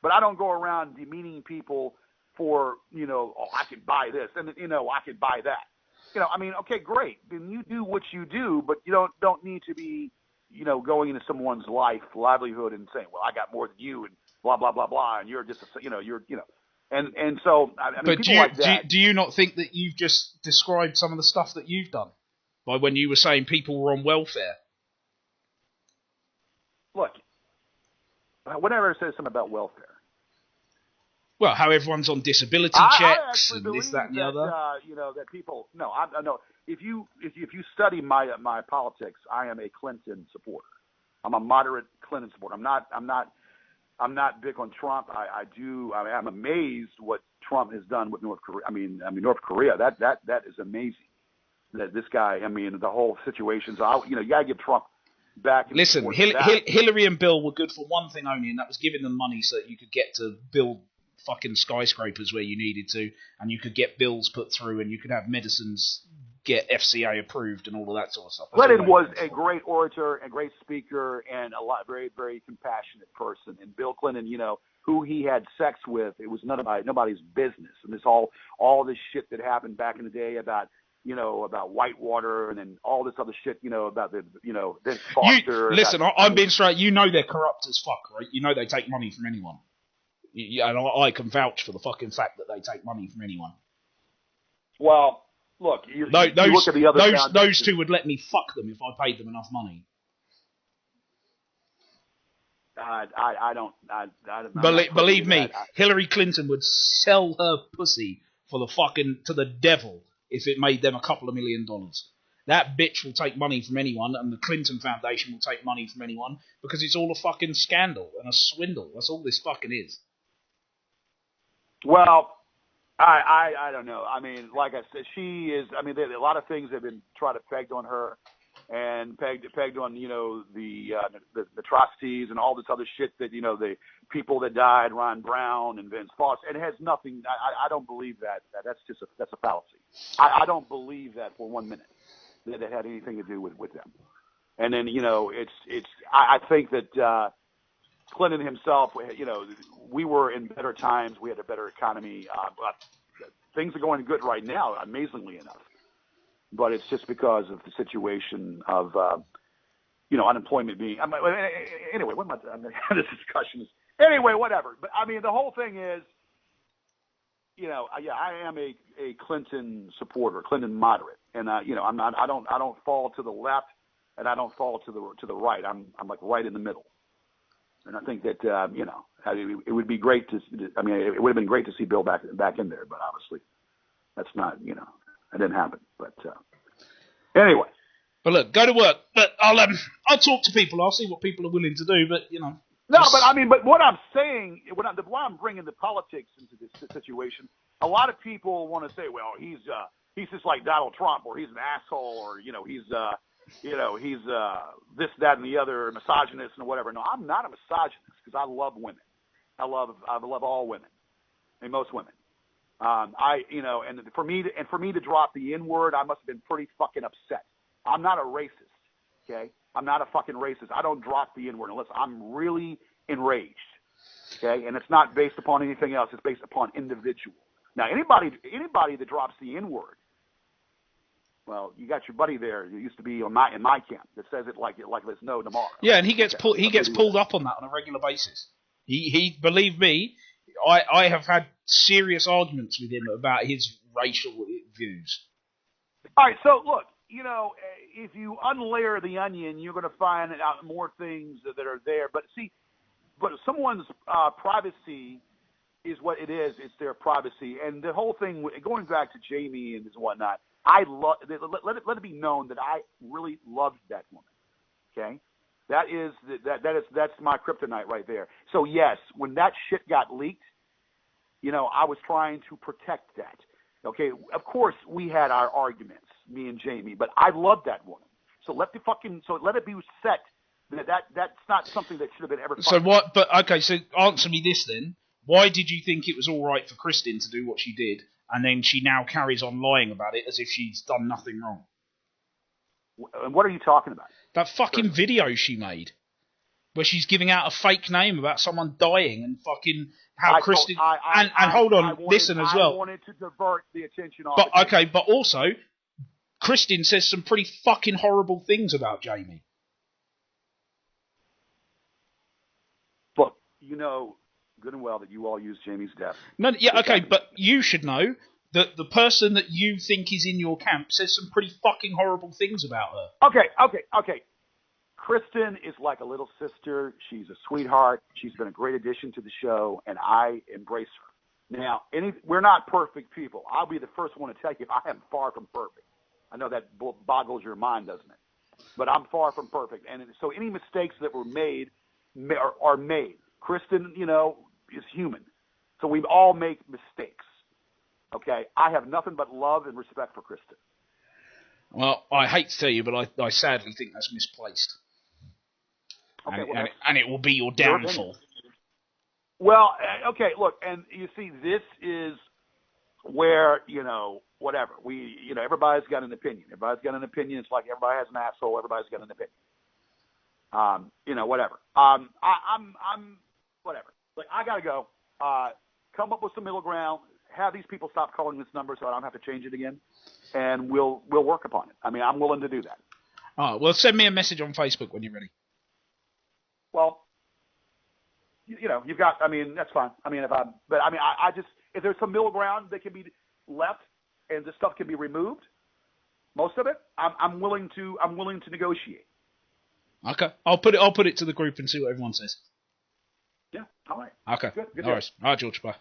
But I don't go around demeaning people for, I could buy this and, I could buy that. Okay, great. Then you do what you do, but you don't need to be, going into someone's livelihood and saying, well, I got more than you and blah, blah, blah, blah. And you're just, and so, but people like that. Do you not think that you've just described some of the stuff that you've done by when you were saying people were on welfare? Look, whenever I say something about welfare, well, how everyone's on disability checks and this, that, and the other. That people. No, if you study my politics, I am a Clinton supporter. I'm a moderate Clinton supporter. I'm not big on Trump. I'm amazed what Trump has done with North Korea. I mean North Korea. That is amazing. That this guy. I mean, the whole situation. So you gotta give Trump back. Listen, Hillary and Bill were good for one thing only, and that was giving them money so that you could get to build fucking skyscrapers where you needed to, and you could get bills put through, and you could have medicines get FCA approved and all of that sort of stuff. Clinton was a great orator, a great speaker, and very, very compassionate person. And Bill Clinton, who he had sex with, it was nobody's business. And all this shit that happened back in the day about Whitewater and then all this other shit, about this Foster. Listen, I'm being straight. They're corrupt as fuck, right? They take money from anyone. And I can vouch for the fucking fact that they take money from anyone. Well, look, you look at the other those two would let me fuck them if I paid them enough money. I don't. Believe me, Hillary Clinton would sell her pussy to the devil if it made them a couple of $1 million. That bitch will take money from anyone, and the Clinton Foundation will take money from anyone because it's all a fucking scandal and a swindle. That's all this fucking is. Well, I don't know. I mean, like I said, she is. I mean, a lot of things have been tried to peg on her, and pegged on the atrocities and all this other shit that the people that died, Ron Brown and Vince Foster. It has nothing. I don't believe that. That's a fallacy. I don't believe that for 1 minute that it had anything to do with them. And then I think that Clinton himself, we were in better times. We had a better economy. But things are going good right now, amazingly enough. But it's just because of the situation of, unemployment being. Anyway, what am I? This discussion is anyway, whatever. But I mean, the whole thing is, I am a Clinton supporter, Clinton moderate, and I'm not. I don't fall to the left, and I don't fall to the right. I'm like right in the middle. And I think that it would be great to. I mean, it would have been great to see Bill back in there, but obviously, that's not. It didn't happen. But anyway. But look, go to work. But I'll talk to people. I'll see what people are willing to do. But No, but what I'm saying, why I'm bringing the politics into this situation, a lot of people want to say, well, he's just like Donald Trump, or he's an asshole, or he's this, that, and the other, misogynist and whatever. No, I'm not a misogynist because I love women. I love all women, and most women. And for me to drop the N-word, I must have been pretty fucking upset. I'm not a racist, okay? I'm not a fucking racist. I don't drop the N-word unless I'm really enraged, okay? And it's not based upon anything else. It's based upon individual. Now, anybody that drops the N-word, well, you got your buddy there who used to be in my camp that says it like there's no tomorrow. Yeah, and he gets pulled up on that on a regular basis. He believe me, I have had serious arguments with him about his racial views. All right, so look, if you unlayer the onion, you're going to find out more things that are there. But someone's privacy is what it is. It's their privacy, and the whole thing going back to Jamie and whatnot. Let it be known that I really loved that woman. Okay, that's my kryptonite right there. So yes, when that shit got leaked, I was trying to protect that. Okay, of course we had our arguments, me and Jamie, but I loved that woman. So let it be set that's not something that should have been ever. So what? But okay, so answer me this then. Why did you think it was all right for Kristen to do what she did, and then she now carries on lying about it as if she's done nothing wrong? And what are you talking about? That fucking video she made, where she's giving out a fake name about someone dying and fucking how Kristen. Hold on, listen as well. I wanted to divert the attention off. But okay, but also, Kristen says some pretty fucking horrible things about Jamie. Look, good and well that you all use Jamie's death. No, yeah, okay, but you should know that the person that you think is in your camp says some pretty fucking horrible things about her. Okay. Kristen is like a little sister. She's a sweetheart. She's been a great addition to the show, and I embrace her. Now, we're not perfect people. I'll be the first one to tell you I am far from perfect. I know that boggles your mind, doesn't it? But I'm far from perfect. And so any mistakes that were made are made. Kristen, is human. So we all make mistakes. Okay? I have nothing but love and respect for Kristen. Well, I hate to tell you, but I sadly think that's misplaced. Okay, and it will be your downfall. Well, okay, look, and you see, this is where, whatever. Everybody's got an opinion. Everybody's got an opinion. It's like everybody has an asshole. Everybody's got an opinion. Whatever. I'm whatever. Like, I got to go. Come up with some middle ground. Have these people stop calling this number so I don't have to change it again. And we'll work upon it. I mean, I'm willing to do that. All right, well, send me a message on Facebook when you're ready. Well, you've got, that's fine. If there's some middle ground that can be left and this stuff can be removed, most of it, I'm willing to negotiate. Okay. I'll put it to the group and see what everyone says. Yeah, all right. Okay. Good. All right, George, bye.